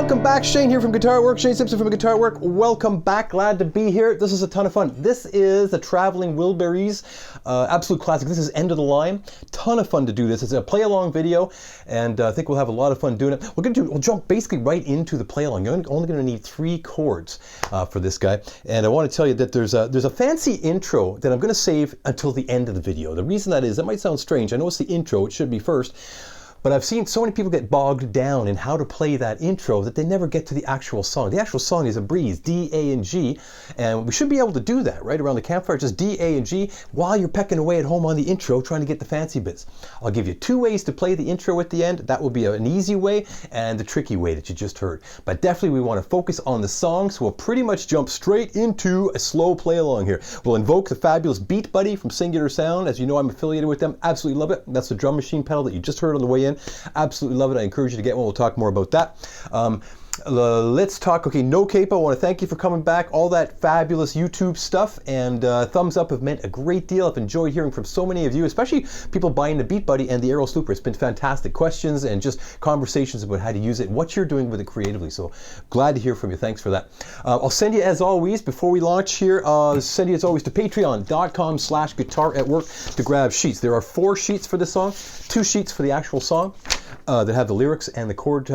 Welcome back, Shane here from Guitar Work, Shane Simpson from Guitar Work. Welcome back, glad to be here. This is a ton of fun. This is the Traveling Wilburys, absolute classic. This is End of the Line. Ton of fun to do this. It's a play-along video, and I think we'll have a lot of fun doing it. We'll jump basically right into the play-along. You're only going to need 3 chords for this guy, and I want to tell you that there's a fancy intro that I'm going to save until the end of the video. The reason that is, that might sound strange. I know it's the intro. It should be first. But I've seen so many people get bogged down in how to play that intro that they never get to the actual song. The actual song is a breeze, D, A, and G, and we should be able to do that right around the campfire, just D, A, and G, while you're pecking away at home on the intro trying to get the fancy bits. I'll give you 2 ways to play the intro at the end. That will be an easy way and the tricky way that you just heard. But definitely we want to focus on the song, so we'll pretty much jump straight into a slow play along here. We'll invoke the fabulous BEATBUDDY from Singular Sound. As you know, I'm affiliated with them. Absolutely love it. That's the drum machine pedal that you just heard on the way in. Absolutely love it. I encourage you to get one. We'll talk more about that. Let's talk. Okay, No Capo, I want to thank you for coming back. All that fabulous YouTube stuff and thumbs up have meant a great deal. I've enjoyed hearing from so many of you, especially people buying the BEATBUDDY and the Aeros Looper. It's been fantastic questions and just conversations about how to use it and what you're doing with it creatively. So glad to hear from you. Thanks for that. I'll send you, as always, before we launch here, send you as always to patreon.com/guitaratwork to grab sheets. There are 4 sheets for this song, 2 sheets for the actual song. That have the lyrics and the chord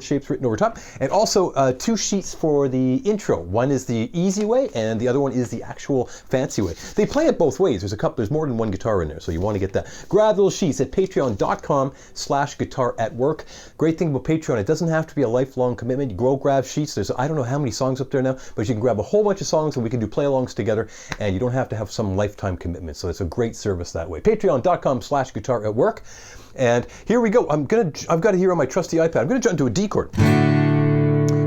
shapes written over top, and also 2 sheets for the intro. One is the easy way, and the other one is the actual fancy way. They play it both ways. There's more than one guitar in there, so you want to get that. Grab those sheets at patreon.com/guitaratwork. Great thing about Patreon, it doesn't have to be a lifelong commitment. You go grab sheets. There's I don't know how many songs up there now, but you can grab a whole bunch of songs and we can do play-alongs together, and you don't have to have some lifetime commitment. So it's a great service that way. Patreon.com/guitaratwork. And here we go. I've got it here on my trusty iPad. I'm going to jump to a D chord.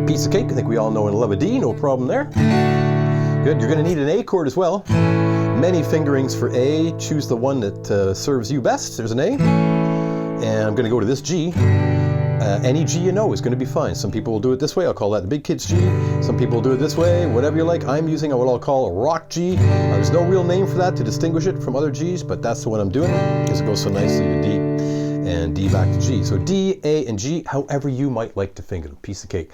Piece of cake. I think we all know and love a D. No problem there. Good. You're going to need an A chord as well. Many fingerings for A. Choose the one that serves you best. There's an A. And I'm going to go to this G. Any G you know is going to be fine. Some people will do it this way. I'll call that the big kid's G. Some people will do it this way. Whatever you like. I'm using what I'll call a rock G. There's no real name for that to distinguish it from other Gs, but that's the one I'm doing because it goes so nicely to D. And D back to G. So D, A, and G, however you might like to finger them. Piece of cake.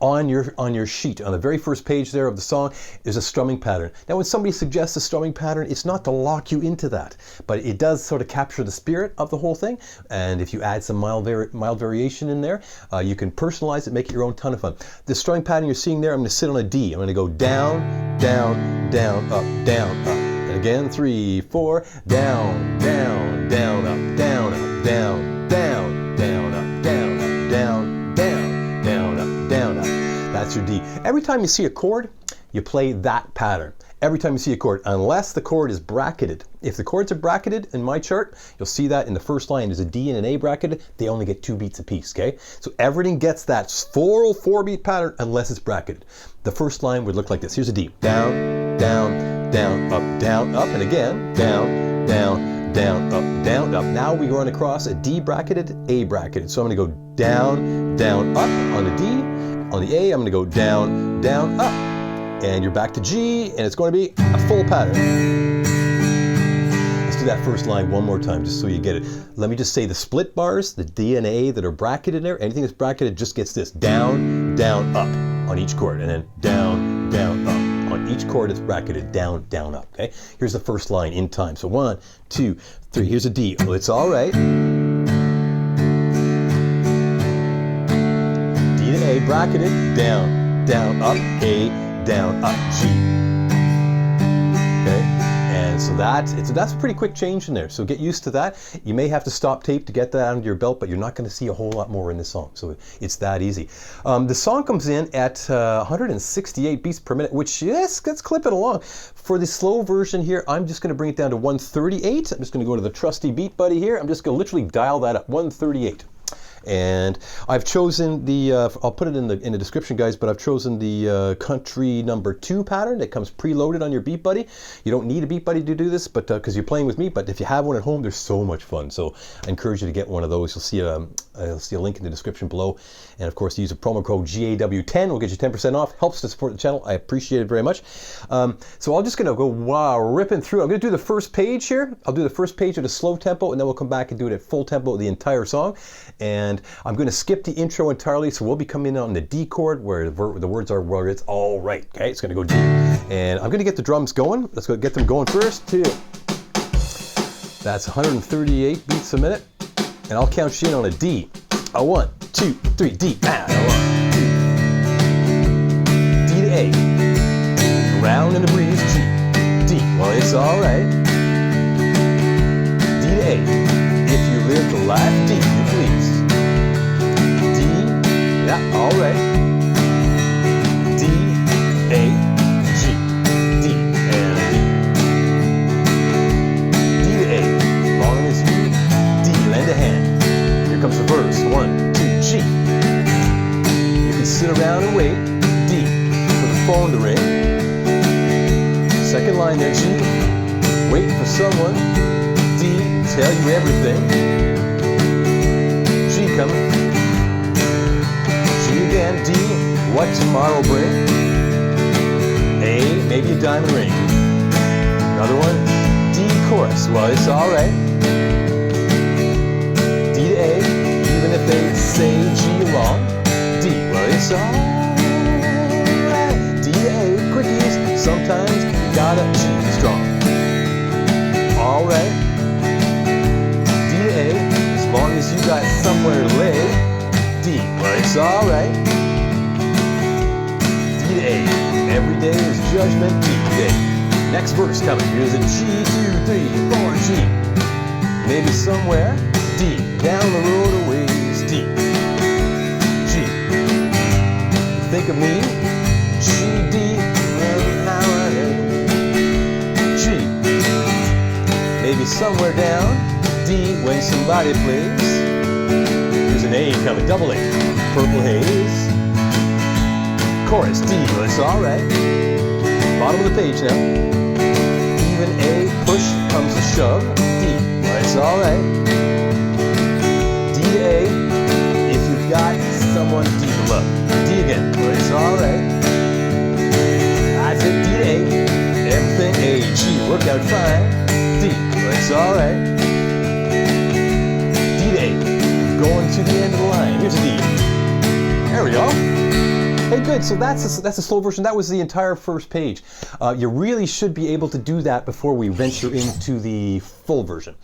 On your sheet, on the very first page there of the song, is a strumming pattern. Now when somebody suggests a strumming pattern, it's not to lock you into that, but it does sort of capture the spirit of the whole thing. And if you add some mild variation in there, you can personalize it, make it your own. Ton of fun. The strumming pattern you're seeing there, I'm going to sit on a D. I'm going to go down, down, down, up, down, up. And again, 3, 4, down, down, down, up, down, up, down, down, down, up, down, up, down, down, down, up, down, up. That's your D. Every time you see a chord, you play that pattern. Every time you see a chord, unless the chord is bracketed. If the chords are bracketed in my chart, you'll see that in the first line there's a D and an A bracketed. They only get 2 beats apiece, okay? So everything gets that 4-beat pattern unless it's bracketed. The first line would look like this. Here's a D. Down, down, down, up, and again, down, down, down, up, up. Now we run across a D bracketed, A bracketed. So I'm going to go down, down, up on the D. On the A, I'm going to go down, down, up. And you're back to G, and it's going to be a full pattern. Let's do that first line one more time, just so you get it. Let me just say the split bars, the D and A that are bracketed in there, anything that's bracketed just gets this. Down, down, up on each chord, and then down, down, up. On each chord it's bracketed, down, down, up, okay? Here's the first line in time. So 1, 2, 3, here's a D. Oh, it's all right. D to A bracketed, down, down, up, A, down, up, G. Okay, and so that's a pretty quick change in there. So get used to that. You may have to stop tape to get that under your belt, but you're not going to see a whole lot more in this song. So it's that easy. The song comes in at 168 beats per minute, which, yes, let's clip it along. For the slow version here, I'm just going to bring it down to 138. I'm just going to go to the trusty BEATBUDDY here. I'm just going to literally dial that up, 138. And I've chosen the, I'll put it in the description, guys, but I've chosen the country number 2 pattern that comes preloaded on your BEATBUDDY. You don't need a BEATBUDDY to do this, but because you're playing with me, but if you have one at home, they're so much fun. So I encourage you to get one of those. You'll see a link in the description below. And of course, use a promo code GAW10. We'll get you 10% off. Helps to support the channel. I appreciate it very much. So I'm just going to go, ripping through. I'm going to do the first page here. I'll do the first page at a slow tempo, and then we'll come back and do it at full tempo, the entire song. And And I'm going to skip the intro entirely, so we'll be coming in on the D chord where the words are where it's all right. Okay, it's going to go D. And I'm going to get the drums going. Let's go get them going first. 2. That's 138 beats a minute. And I'll count you in on a D. A 1, 2, 3, D. Ah, 1, 2. D to A. Round in the breeze, G. D. Well, it's all right. D to A. If you live the life, D, you please. D. Yeah, all right. D, A, G. D, and D. D to A. Long as you, D, lend a hand. Here comes the verse. 1, 2, G. You can sit around and wait. D, for the phone to ring. Second line there, G. Wait for someone. D, tell you everything. G coming. G again. D, what tomorrow bring. A, maybe a diamond ring. Another one. D chorus. Well, it's all right. D to A, even if they say G along. D, well, it's all right. D to A, quickies. Sometimes you gotta G strong. All right. D to A, as long as you got somewhere to lay. D, well, it's all right. D to A, every day is judgment day. Next verse coming. Here's a G, 2, 3, 4, G. Maybe somewhere. D, down the road a ways. D, G. Think of me. G, D. Maybe somewhere down, D, when somebody plays. There's an A coming, double A, purple haze. Chorus, D, well, it's all right. Bottom of the page now. Even A, push comes a shove. D, well, it's all right. D to A, if you've got someone D to love. D again, well, it's all right. I said D to A, everything A, G, work out fine. D, well, it's all right. D to A, going to the end of the line. Here's a D. There we go. Hey, good. So that's a slow version. That was the entire first page. You really should be able to do that before we venture into the full version,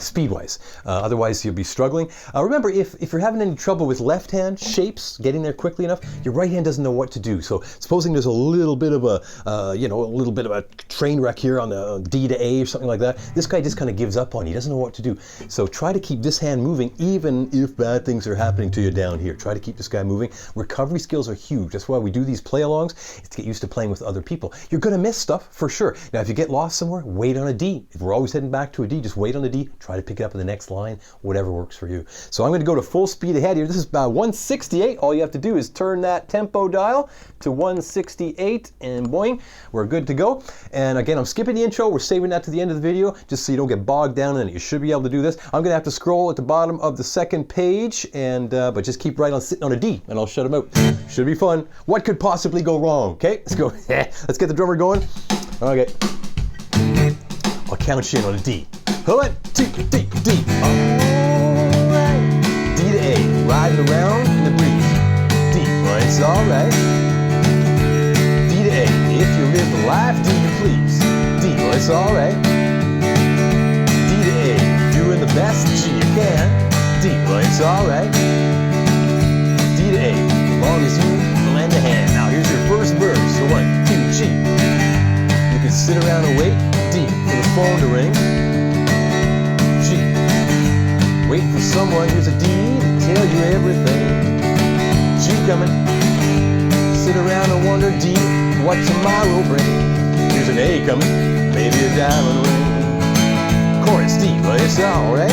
speed-wise. Otherwise, you'll be struggling. Remember, if you're having any trouble with left-hand shapes, getting there quickly enough, your right hand doesn't know what to do. So, supposing there's a little bit of a train wreck here on the D to A or something like that, this guy just kind of gives up on you. He doesn't know what to do. So, try to keep this hand moving, even if bad things are happening to you down here. Try to keep this guy moving. Recovery skills are huge. That's why we do these play-alongs. It's to get used to playing with other people. You're going to miss stuff for sure. Now, if you get lost somewhere, wait on a D. If we're always heading back to a D, just wait on the D. Try to pick it up in the next line, whatever works for you. So I'm going to go to full speed ahead here. This is about 168. All you have to do is turn that tempo dial to 168 and boing, we're good to go. And again, I'm skipping the intro. We're saving that to the end of the video just so you don't get bogged down in it. You should be able to do this. I'm going to have to scroll at the bottom of the second page, and but just keep right on sitting on a D and I'll shut them out. Should be fun. What could possibly go wrong? Okay, let's go. Let's get the drummer going. Okay. I'll count you in on a D. 1, 2, 3, D. Alright. D to A. Riding around in the breeze. D. Well, it's alright. D to A. If you live the life, D to please. D. Well, it's alright. D to A. Doing the best G you can. D. Well, it's alright. D to A. As long as you lend a hand. Now, here's your first verse. So 1, 2, G. You can sit around and wait. D. For the phone to ring. G. Wait for someone. Here's a D to tell you everything. G coming. Sit around and wonder. D. What tomorrow brings. Here's an A coming. Maybe a diamond ring. Chorus. D. Well, it's alright.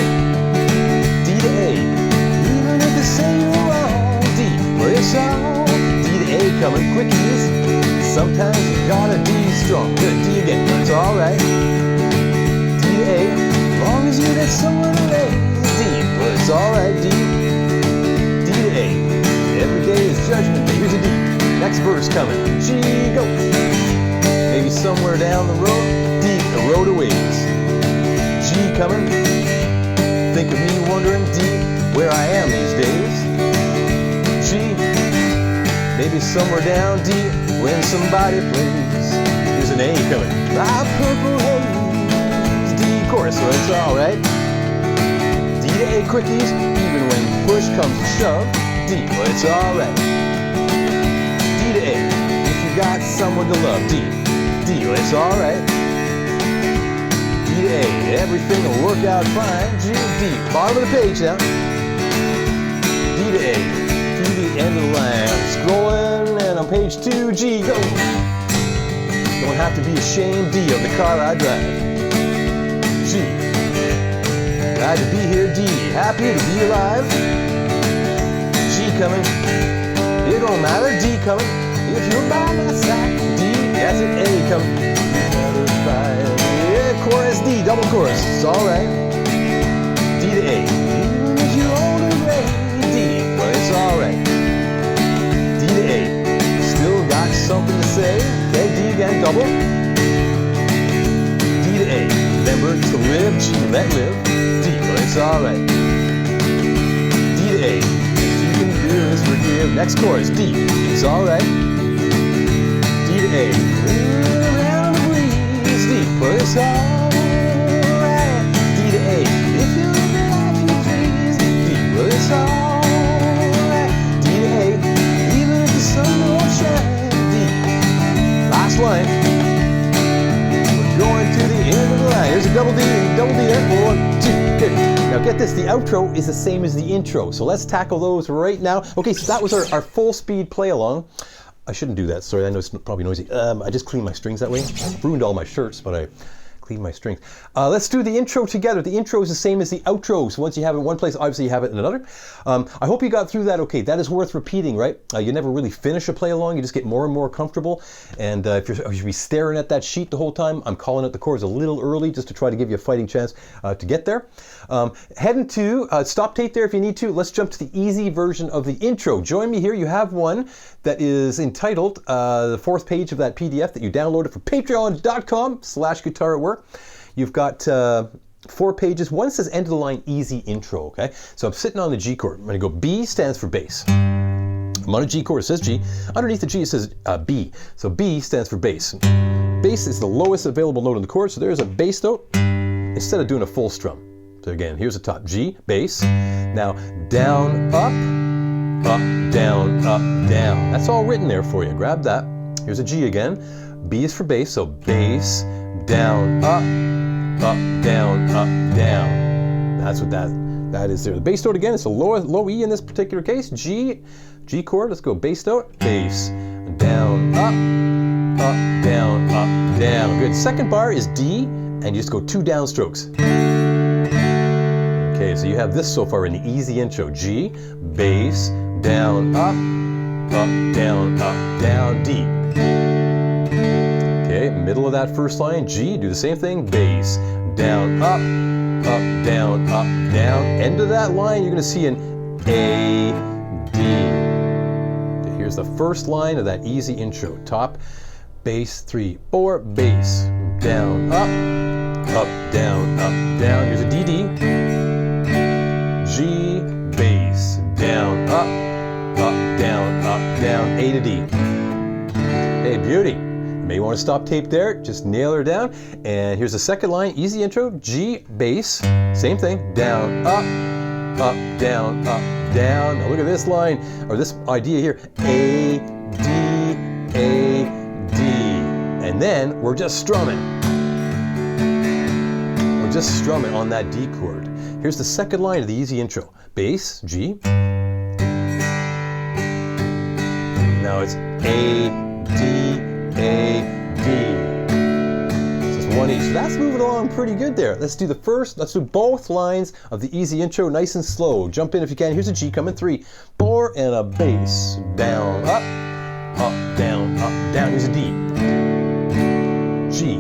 D to A. Even if they say you're wrong. D. Well, it's all. D to A coming. Quickies. Sometimes you gotta D strong. Good. D again. That's alright. D to A. Long as you get someone to lay. D. Well, it's alright. D. D to A. Every day is judgment day. Here's a D. Next verse coming. G goes. Maybe somewhere down the road. D. The road awaits. G coming. Think of me wondering. D. where I am these days. G, maybe somewhere down D when somebody plays. Here's an A coming. Ah, purple haze. D chorus, so it's alright. D to A quickies, even when push comes to shove. D, well it's alright. D to A, if you got someone to love. D, well it's alright. D to A, everything will work out fine. G, D, bottom of the page now. D to A, through the end of the line. I'm scrolling and on page 2, G, go. Don't have to be ashamed, D, of the car I drive. G, glad to be here, D, happy to be alive. G coming, it don't matter, D coming, if you're by my side. D, that's it, A coming. Yeah, chorus D, double chorus, it's alright. D to A, even if you own a ray. D, well it's alright. D to A, still got something to say. Okay, D again, double. D to A, remember to live, G, let live. D, well it's alright. D to A, if you can do this, forgive. Next chorus, D, it's alright. D to A, around the breeze. D, well it's alright. D to A, if you live the life you please. D, well it's alright. D to A, even if the sun don't shine. D, last line. We're going to the end of the line. Here's a double D there. 1, 2, good. Now get this, the outro is the same as the intro, so let's tackle those right now. Okay, so that was our full speed play along. I shouldn't do that, sorry, I know it's probably noisy. I just cleaned my strings that way. Ruined all my shirts, but I cleaned my strings. Let's do the intro together. The intro is the same as the outro, so once you have it in one place, obviously you have it in another. I hope you got through that okay. That is worth repeating, right? You never really finish a play along, you just get more and more comfortable. And if you're be staring at that sheet the whole time, I'm calling out the chords a little early just to try to give you a fighting chance to get there. Heading to, stop tape there if you need to. Let's jump to the easy version of the intro. Join me here. You have one that is entitled, the 4th page of that PDF that you downloaded from patreon.com/guitar@work. You've got 4 pages. One says end of the line easy intro, okay? So I'm sitting on the G chord. I'm gonna go B stands for bass. I'm on a G chord, it says G. Underneath the G it says B. So B stands for bass. Bass is the lowest available note on the chord, so there's a bass note instead of doing a full strum. So again, here's the top, G, bass. Now down, up, down, up, down. That's all written there for you. Grab that. Here's a G again. B is for bass, so bass, down, up, down, up, down. That's what that is there. The bass note again, it's a low E in this particular case. G chord, let's go bass note, bass, down, up, down, up, down. Good. Second bar is D, and you just go 2 downstrokes. Okay, so you have this so far in the easy intro. G, bass, down, up, down, D. Okay, middle of that first line, G, do the same thing, bass, down, up, down, down. End of that line, you're gonna see an A, D. Okay, here's the first line of that easy intro. Top, bass, 3, 4, bass, down, up, down, down. Here's a D, D. G, bass, down, up, down, A to D. Hey, beauty. You may want to stop tape there, just nail her down. And here's the second line, easy intro, G, bass, same thing, down, up, down, down. Now look at this line, or this idea here, A, D, and then we're just strumming. We're just strumming on that D chord. Here's the second line of the easy intro. Bass, G. Now it's A, D, This is 1 each. So that's moving along pretty good there. Let's do both lines of the easy intro nice and slow. Jump in if you can. Here's a G coming, 3, 4, and a bass. Down, up, down, down. Here's a D. G.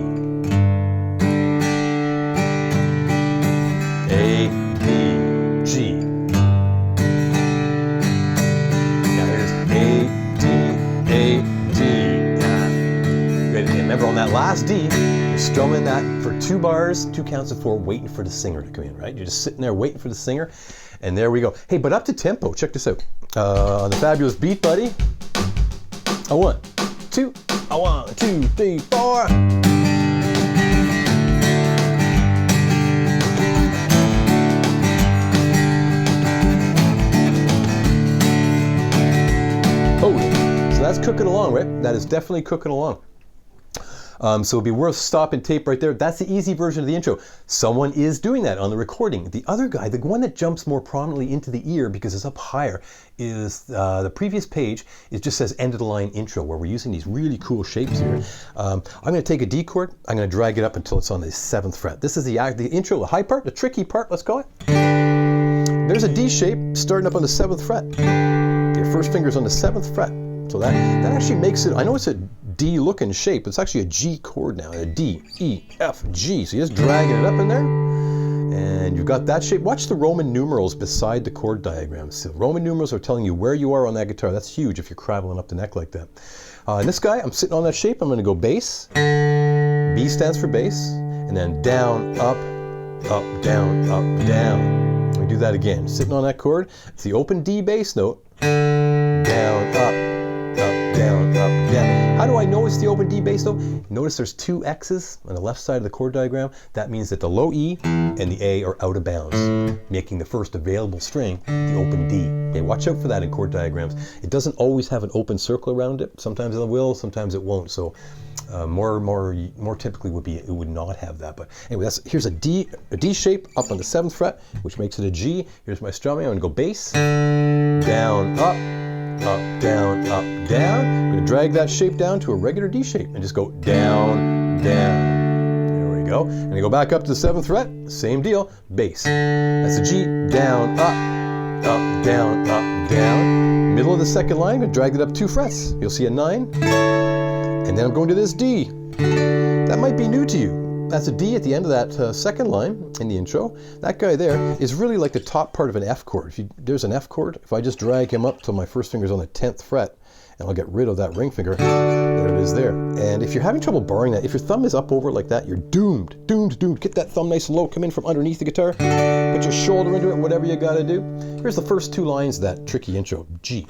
A, D, G. Now here's A, D. Good. And remember on that last D, you're strumming that for 2 bars, 2 counts of 4, waiting for the singer to come in, right? You're just sitting there waiting for the singer, and there we go. Hey, but up to tempo, check this out. On the fabulous BEATBUDDY, a 1, 2, a 1, 2, 3, 4. So that's cooking along, right? That is definitely cooking along. So it'd be worth stopping tape right there. That's the easy version of the intro. Someone is doing that on the recording. The other guy, the one that jumps more prominently into the ear because it's up higher, is the previous page. It just says end of the line intro, where we're using these really cool shapes here. I'm going to take a D chord. I'm going to drag it up until it's on the 7th fret. This is the intro, the high part, the tricky part, let's call it. There's a D shape starting up on the 7th fret. Your first finger's on the 7th fret. So that actually makes it, I know it's a D looking shape, it's actually a G chord now, a D, E, F, G. So you're just dragging it up in there, and you've got that shape. Watch the Roman numerals beside the chord diagrams. So Roman numerals are telling you where you are on that guitar. That's huge if you're traveling up the neck like that. And this guy, I'm sitting on that shape, I'm going to go bass. B stands for bass, and then down, up, down, up, down. Let me do that again. Sitting on that chord, it's the open D bass note, down, up, down, up, down. How do I know it's the open D bass note? Notice there's 2 X's on the left side of the chord diagram. That means that the low E and the A are out of bounds, making the first available string the open D. Okay, watch out for that in chord diagrams. It doesn't always have an open circle around it. Sometimes it will, sometimes it won't. So more typically it would not have that. But anyway, here's a D shape up on the 7th fret, which makes it a G. Here's my strumming. I'm going to go bass, down, up, down, up, down. I'm going to drag that shape down to a regular D shape and just go down, down. There we go. I'm going to go back up to the 7th fret. Same deal. Bass. That's a G, down, up, down, up, down. Middle of the 2nd line, I'm going to drag it up 2 frets. You'll see a 9. And then I'm going to this D. That might be new to you. That's a D at the end of that 2nd line in the intro. That guy there is really like the top part of an F chord. There's an F chord. If I just drag him up till my first finger's on the 10th fret, and I'll get rid of that ring finger, there it is there. And if you're having trouble barring that, if your thumb is up over it like that, you're doomed. Get that thumb nice and low, come in from underneath the guitar, put your shoulder into it, whatever you gotta do. Here's the first 2 lines of that tricky intro, G.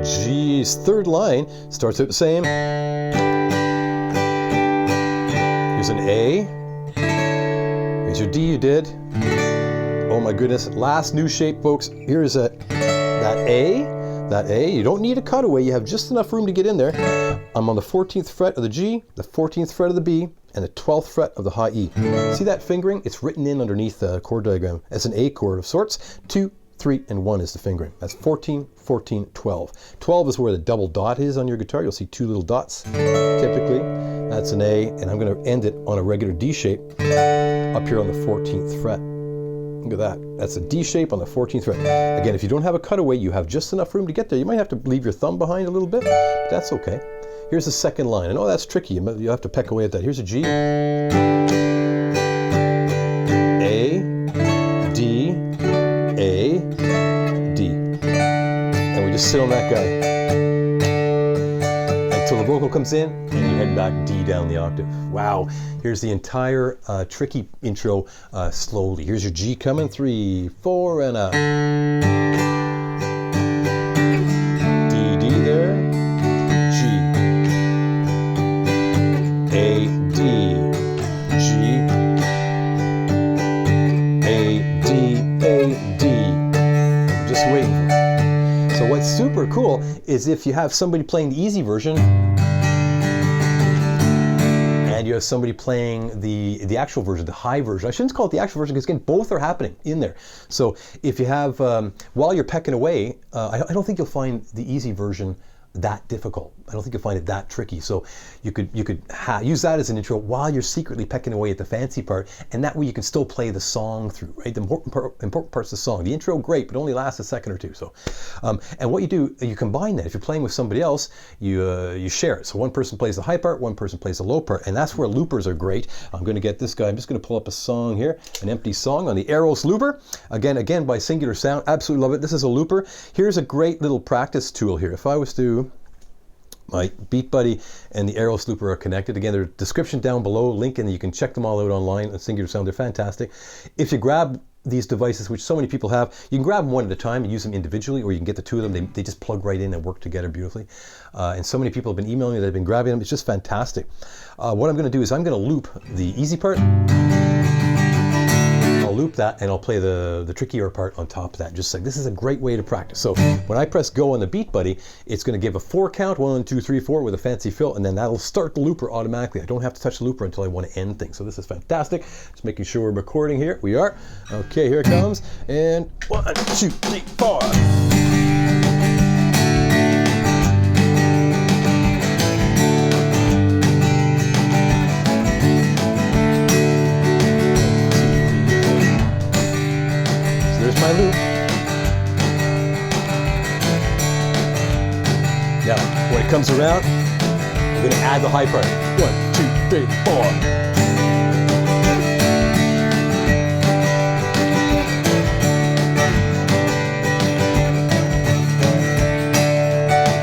G's 3rd line starts out the same. Here's an A. Here's your D you did. Oh my goodness, last new shape, folks. Here's that A. You don't need a cutaway, you have just enough room to get in there. I'm on the 14th fret of the G, the 14th fret of the B, and the 12th fret of the high E. See that fingering? It's written in underneath the chord diagram as an A chord of sorts. 2, 3, and 1 is the fingering. That's 14, 14, 12. 12 is where the double dot is on your guitar. You'll see 2 little dots typically. That's an A, and I'm going to end it on a regular D shape up here on the 14th fret. Look at that. That's a D shape on the 14th fret. Again, if you don't have a cutaway, you have just enough room to get there. You might have to leave your thumb behind a little bit, but that's okay. Here's the 2nd line. I know that's tricky. You have to peck away at that. Here's a G. A, D, A, D. And we just sit on that guy until the vocal comes in and you head back D down the octave. Wow. Here's the entire tricky intro slowly. Here's your G coming. 3, 4, and a D, D there. G. A, D, G. A, D, A, D. I'm just waiting for it. So what's super cool is if you have somebody playing the easy version and you have somebody playing the actual version, the high version. I shouldn't call it the actual version because again, both are happening in there. So if you have, while you're pecking away, I don't think you'll find the easy version that difficult. I don't think you'll find it that tricky. So you could use that as an intro while you're secretly pecking away at the fancy part, and that way you can still play the song through, right? The important parts of the song. The intro, great, but only lasts a second or two. So, and what you do, you combine that. If you're playing with somebody else, you share it. So one person plays the high part, one person plays the low part, and that's where loopers are great. I'm going to get this guy. I'm just going to pull up a song here, an empty song on the AEROS Looper. Again by Singular Sound. Absolutely love it. This is a looper. Here's a great little practice tool here. If I was to, my BEATBUDDY and the AEROS Looper are connected. Again, there's a description down below, link, and you can check them all out online at Singular Sound. They're fantastic. If you grab these devices, which so many people have, you can grab them one at a time and use them individually, or you can get the two of them. They just plug right in and work together beautifully. And so many people have been emailing me that have been grabbing them. It's just fantastic. What I'm going to do is I'm going to loop the easy part. I'll loop that and I'll play the trickier part on top of that. Just like, this is a great way to practice. So when I press go on the BEATBUDDY, it's going to give a 4 count, 1, 2, 3, 4 with a fancy fill, and then that'll start the looper automatically. I don't have to touch the looper until I want to end things. So this is fantastic. Just making sure we're recording here. We are. Okay, here it comes. And 1, 2, 3, 4. My loop. Now, when it comes around, I'm going to add the high part. 1, 2, 3, 4.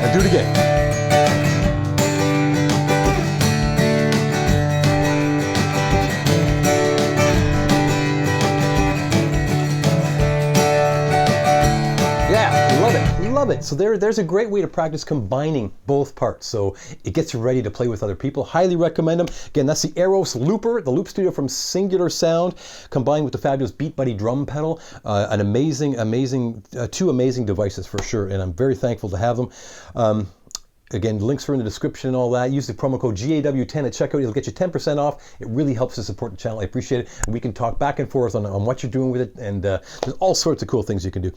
And do it again. Love it. So there's a great way to practice combining both parts. So it gets you ready to play with other people. Highly recommend them. Again, that's the AEROS Looper, the Loop Studio from Singular Sound, combined with the fabulous BEATBUDDY drum pedal. An amazing, two amazing devices for sure. And I'm very thankful to have them. Again, links are in the description and all that. Use the promo code GAW10 at checkout. It'll get you 10% off. It really helps to support the channel. I appreciate it. And we can talk back and forth on what you're doing with it. And there's all sorts of cool things you can do.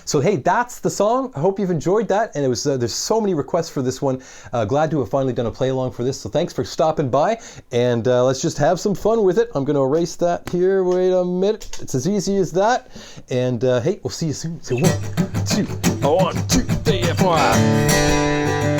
So hey, that's the song. I hope you've enjoyed that. And it was there's so many requests for this one. Glad to have finally done a play along for this. So thanks for stopping by. And let's just have some fun with it. I'm going to erase that here. Wait a minute. It's as easy as that. And hey, we'll see you soon. So 1, 2, 3, 4.